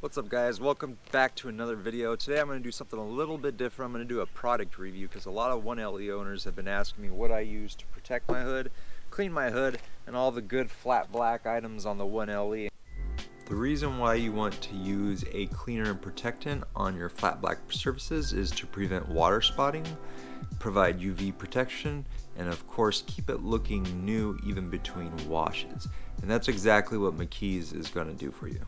What's up guys, welcome back to another video. Today I'm going to do something a little bit different. I'm going to do a product review because a lot of 1LE owners have been asking me what I use to protect my hood, clean my hood, and all the good flat black items on the 1LE. The reason why you want to use a cleaner and protectant on your flat black surfaces is to prevent water spotting, provide UV protection, and of course keep it looking new even between washes. And that's exactly what Mckees is going to do for you.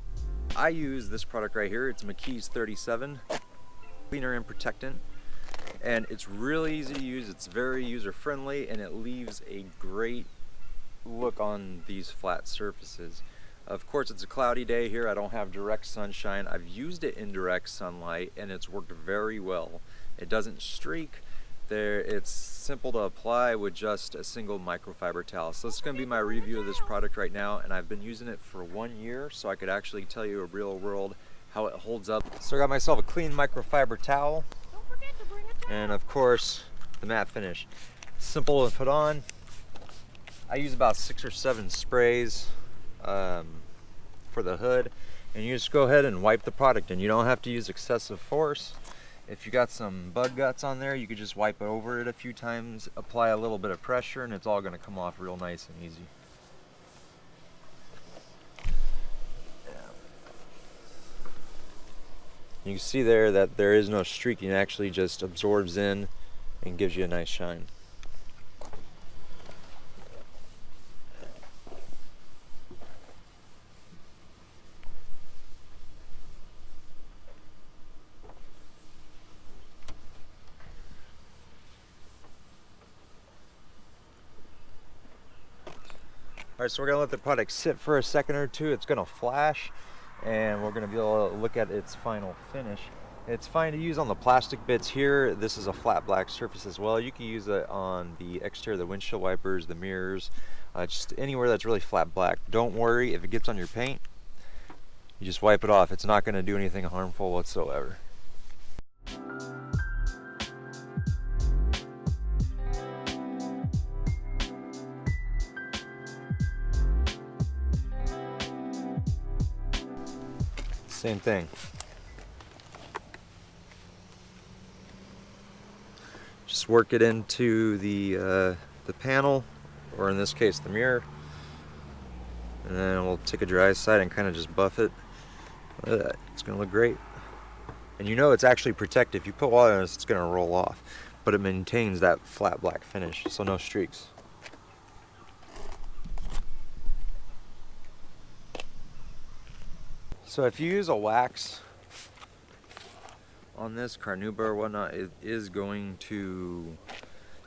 I use this product right here. It's Mckees 37 cleaner and protectant, and it's really easy to use. It's very user friendly and it leaves a great look on these flat surfaces. Of course, it's a cloudy day here. I don't have direct sunshine. I've used it in direct sunlight and it's worked very well. It doesn't streak. It's simple to apply with just a single microfiber towel. So this is going to be my review of this product right now, and I've been using it for 1 year, so I could actually tell you a real world how it holds up. So I got myself a clean microfiber towel, and of course the matte finish. Simple to put on. I use about 6 or 7 sprays for the hood, and you just go ahead and wipe the product, and you don't have to use excessive force. If you got some bug guts on there, you could just wipe over it a few times, apply a little bit of pressure, and it's all going to come off real nice and easy. You can see there that there is no streaking. It actually just absorbs in and gives you a nice shine. Alright, so we're going to let the product sit for a second or two. It's going to flash, and we're going to be able to look at its final finish. It's fine to use on the plastic bits here. This is a flat black surface as well. You can use it on the exterior, the windshield wipers, the mirrors, just anywhere that's really flat black. Don't worry if it gets on your paint. You just wipe it off. It's not going to do anything harmful whatsoever. Same thing. Just work it into the panel, or in this case the mirror, and then we'll take a dry side and kind of just buff it. Look at that. It's going to look great. And you know it's actually protected. If you put water on it, it's going to roll off, but it maintains that flat black finish, so no streaks. So if you use a wax on this carnauba or whatnot, it is going to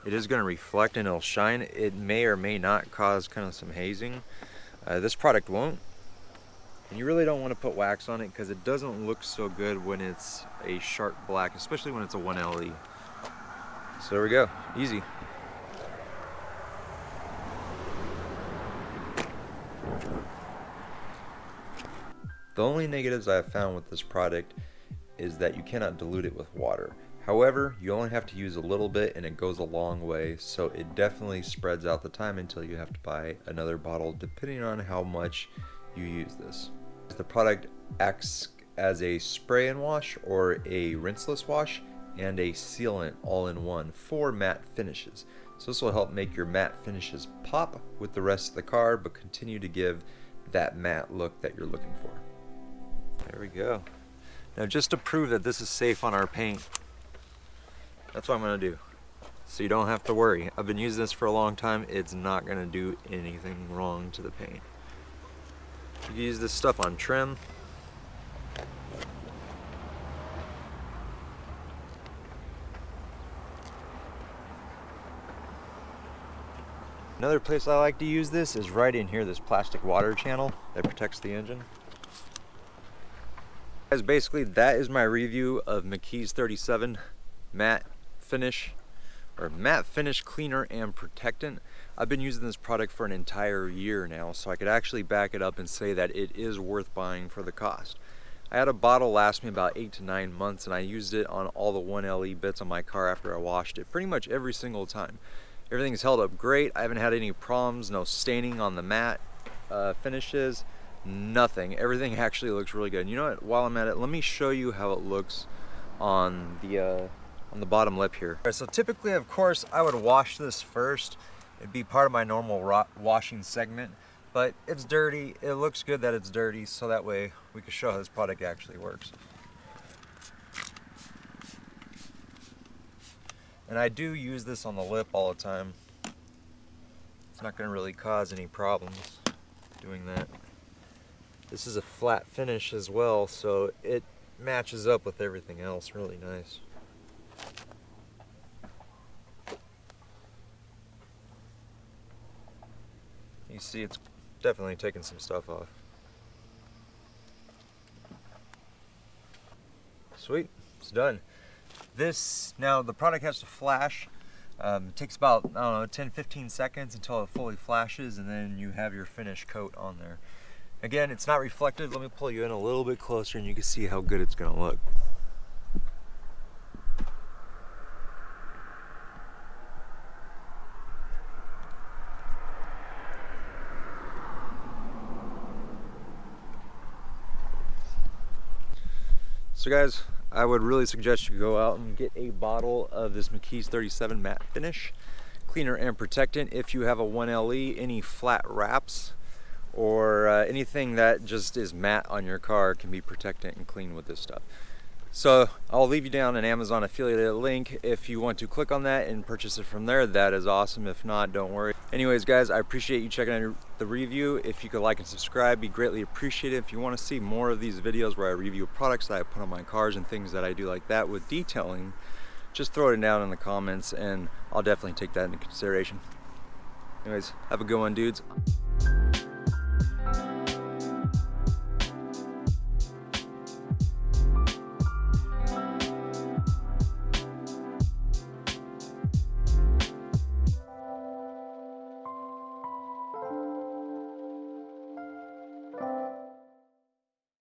reflect and it'll shine. It may or may not cause kind of some hazing. This product won't. And you really don't want to put wax on it because it doesn't look so good when it's a sharp black, especially when it's a 1LE. So there we go, easy. The only negatives I have found with this product is that you cannot dilute it with water. However, you only have to use a little bit and it goes a long way, so it definitely spreads out the time until you have to buy another bottle depending on how much you use this. The product acts as a spray and wash or a rinseless wash and a sealant all in one for matte finishes. So this will help make your matte finishes pop with the rest of the car but continue to give that matte look that you're looking for. There we go. Now just to prove that this is safe on our paint, that's what I'm going to do. So you don't have to worry. I've been using this for a long time. It's not going to do anything wrong to the paint. You can use this stuff on trim. Another place I like to use this is right in here, this plastic water channel that protects the engine. Guys, basically that is my review of Mckees 37 matte finish cleaner and protectant. I've been using this product for an entire year now, so I could actually back it up and say that it is worth buying for the cost. I had a bottle last me about 8 to 9 months, and I used it on all the 1LE bits on my car after I washed it pretty much every single time. Everything's held up great. I haven't had any problems, no staining on the matte finishes. nothing. Everything actually looks really good. And you know what, while I'm at it, let me show you how it looks on the bottom lip here. All right, so typically, of course, I would wash this first. It'd be part of my normal washing segment, but it's dirty. It looks good that it's dirty, so that way we can show how this product actually works. And I do use this on the lip all the time. It's not going to really cause any problems doing that. This is a flat finish as well, so it matches up with everything else really nice. You see it's definitely taking some stuff off. Sweet, it's done. Now the product has to flash. It takes about, I don't know, 10-15 seconds until it fully flashes, and then you have your finished coat on there. Again, it's not reflective. Let me pull you in a little bit closer and you can see how good it's going to look. So guys, I would really suggest you go out and get a bottle of this Mckees 37 matte finish cleaner and protectant. If you have a 1LE, any flat wraps or anything that just is matte on your car can be protectant and clean with this stuff. So I'll leave you down an Amazon affiliated link. If you want to click on that and purchase it from there, that is awesome. If not, don't worry. Anyways guys, I appreciate you checking out the review. If you could like and subscribe, be greatly appreciated. If you want to see more of these videos where I review products that I put on my cars and things that I do like that with detailing, just throw it down in the comments and I'll definitely take that into consideration. Anyways, have a good one, dudes.